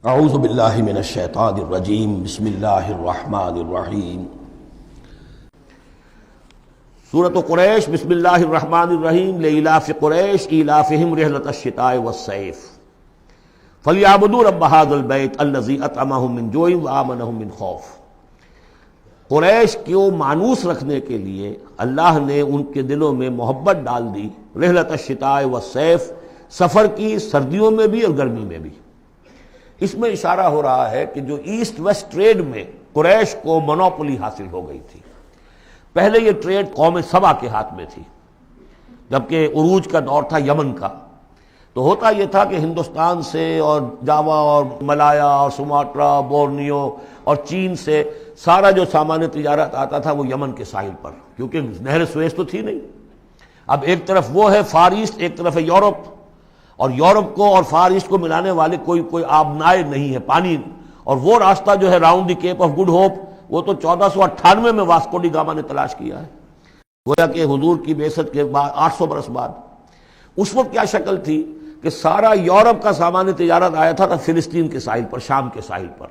اعوذ باللہ من الشیطان الرجیم بسم اللہ الرحمن الرحیم سورۃ قریش بسم اللہ الرحمن الرحیم لإلاف قریش ایلافہم رحلۃ الشتاء والصیف فلیعبدوا رب ھذا البیت الذی اطعمہم من جوع وآمنہم من خوف۔ قریش کو مانوس رکھنے کے لیے اللہ نے ان کے دلوں میں محبت ڈال دی، رحلۃ الشتاء والصیف، سفر کی سردیوں میں بھی اور گرمی میں بھی۔ اس میں اشارہ ہو رہا ہے کہ جو ایسٹ ویسٹ ٹریڈ میں قریش کو مونوپولی حاصل ہو گئی تھی۔ پہلے یہ ٹریڈ قوم سبا کے ہاتھ میں تھی، جبکہ عروج کا دور تھا یمن کا۔ تو ہوتا یہ تھا کہ ہندوستان سے اور جاوا اور ملایا اور سماٹرا، بورنیو اور چین سے سارا جو سامان تجارت آتا تھا وہ یمن کے ساحل پر، کیونکہ نہر سویس تو تھی نہیں۔ اب ایک طرف وہ ہے فار ایسٹ، ایک طرف ہے یورپ، اور یورپ کو اور فار ایسٹ کو ملانے والے کوئی آبنائے نہیں ہے، پانی۔ اور وہ راستہ جو ہے round the Cape of Good Hope, وہ تو 1498 میں واسکو ڈی گاما نے تلاش کیا ہے، گویا کہ حضور کی بعثت کے بعد 800 برس بعد۔ اس وقت کیا شکل تھی کہ سارا یورپ کا سامان تجارت آیا تھا فلسطین کے ساحل پر، شام کے ساحل پر،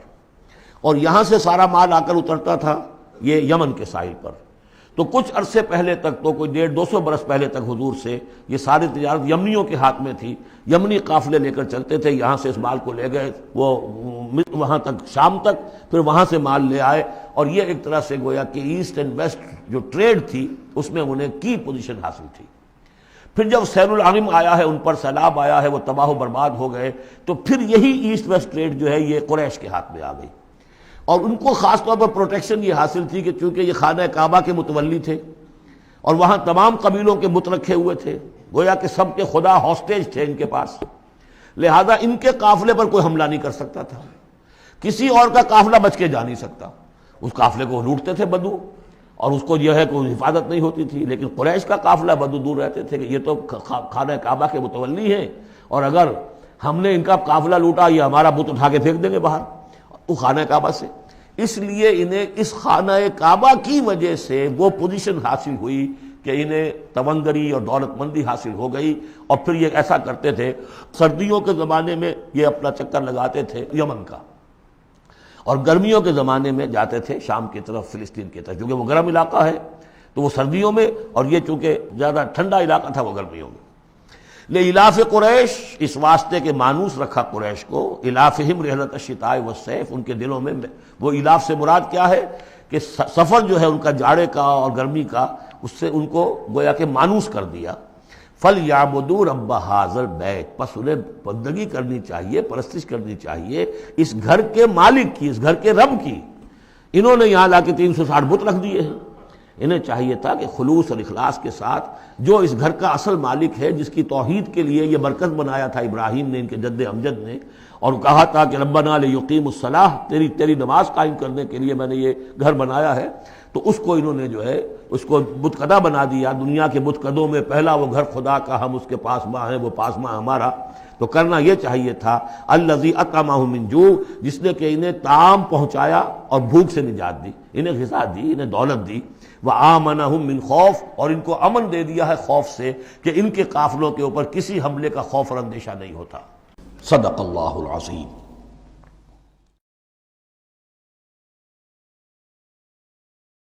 اور یہاں سے سارا مال آ کر اترتا تھا یہ یمن کے ساحل پر۔ تو کچھ عرصے پہلے تک، تو کوئی 150-200 برس پہلے تک حضور سے یہ ساری تجارت یمنیوں کے ہاتھ میں تھی۔ یمنی قافلے لے کر چلتے تھے، یہاں سے اس مال کو لے گئے وہ وہاں تک، شام تک، پھر وہاں سے مال لے آئے، اور یہ ایک طرح سے گویا کہ ایسٹ اینڈ ویسٹ جو ٹریڈ تھی اس میں انہیں کی پوزیشن حاصل تھی۔ پھر جب سیل العرم آیا ہے، ان پر سیلاب آیا ہے، وہ تباہ و برباد ہو گئے، تو پھر یہی ایسٹ ویسٹ ٹریڈ جو ہے یہ قریش کے ہاتھ میں آ گئی۔ اور ان کو خاص طور پر پروٹیکشن یہ حاصل تھی کہ چونکہ یہ خانہ کعبہ کے متولی تھے اور وہاں تمام قبیلوں کے بت رکھے ہوئے تھے، گویا کہ سب کے خدا ہاسٹیج تھے ان کے پاس، لہذا ان کے قافلے پر کوئی حملہ نہیں کر سکتا تھا، کسی اور کا قافلہ بچ کے جا نہیں سکتا۔ اس قافلے کو لوٹتے تھے بدو، اور اس کو جو ہے کوئی حفاظت نہیں ہوتی تھی، لیکن قریش کا قافلہ بدو دور رہتے تھے کہ یہ تو خانہ کعبہ کے متولی ہیں، اور اگر ہم نے ان کا قافلہ لوٹا یہ ہمارا بت اٹھا کے پھینک دیں گے باہر وہ خانہ کعبہ سے۔ اس لیے انہیں اس خانہ کعبہ کی وجہ سے وہ پوزیشن حاصل ہوئی کہ انہیں تونگری اور دولت مندی حاصل ہو گئی، اور پھر یہ ایسا کرتے تھے، سردیوں کے زمانے میں یہ اپنا چکر لگاتے تھے یمن کا، اور گرمیوں کے زمانے میں جاتے تھے شام کی طرف، فلسطین کی طرف، کیونکہ وہ گرم علاقہ ہے تو وہ سردیوں میں، اور یہ چونکہ زیادہ ٹھنڈا علاقہ تھا وہ گرمیوں میں۔ لإلاف قریش، اس واسطے کے مانوس رکھا قریش کو، الافہم رحلۃ الشتاء والصیف، ان کے دلوں میں وہ الاف سے مراد کیا ہے کہ سفر جو ہے ان کا جاڑے کا اور گرمی کا، اس سے ان کو گویا کہ مانوس کر دیا۔ فلیعبدوا رب ھذا البیت، پس انہیں بندگی کرنی چاہیے، پرستش کرنی چاہیے اس گھر کے مالک کی، اس گھر کے رب کی۔ انہوں نے یہاں لا کے 360 بت رکھ دیے ہیں، انہیں چاہیے تھا کہ خلوص اور اخلاص کے ساتھ جو اس گھر کا اصل مالک ہے، جس کی توحید کے لیے یہ مرکز بنایا تھا ابراہیم نے، ان کے جد امجد نے، اور کہا تھا کہ ربنا لیقیموا الصلاۃ، تیری نماز قائم کرنے کے لیے میں نے یہ گھر بنایا ہے، تو اس کو انہوں نے جو ہے اس کو بت قدہ بنا دیا۔ دنیا کے بت قدوں میں پہلا وہ گھر خدا کا، ہم اس کے پاس ماں ہیں، وہ پاس ماں ہمارا۔ تو کرنا یہ چاہیے تھا الذی اطعمہم من جوع، جس نے کہ انہیں طعام پہنچایا اور بھوک سے نجات دی، انہیں غذا دی، انہیں دولت دی، وآمنہم من خوف، اور ان کو امن دے دیا ہے خوف سے کہ ان کے قافلوں کے اوپر کسی حملے کا خوف اور اندیشہ نہیں ہوتا۔ صدق اللہ العظیم۔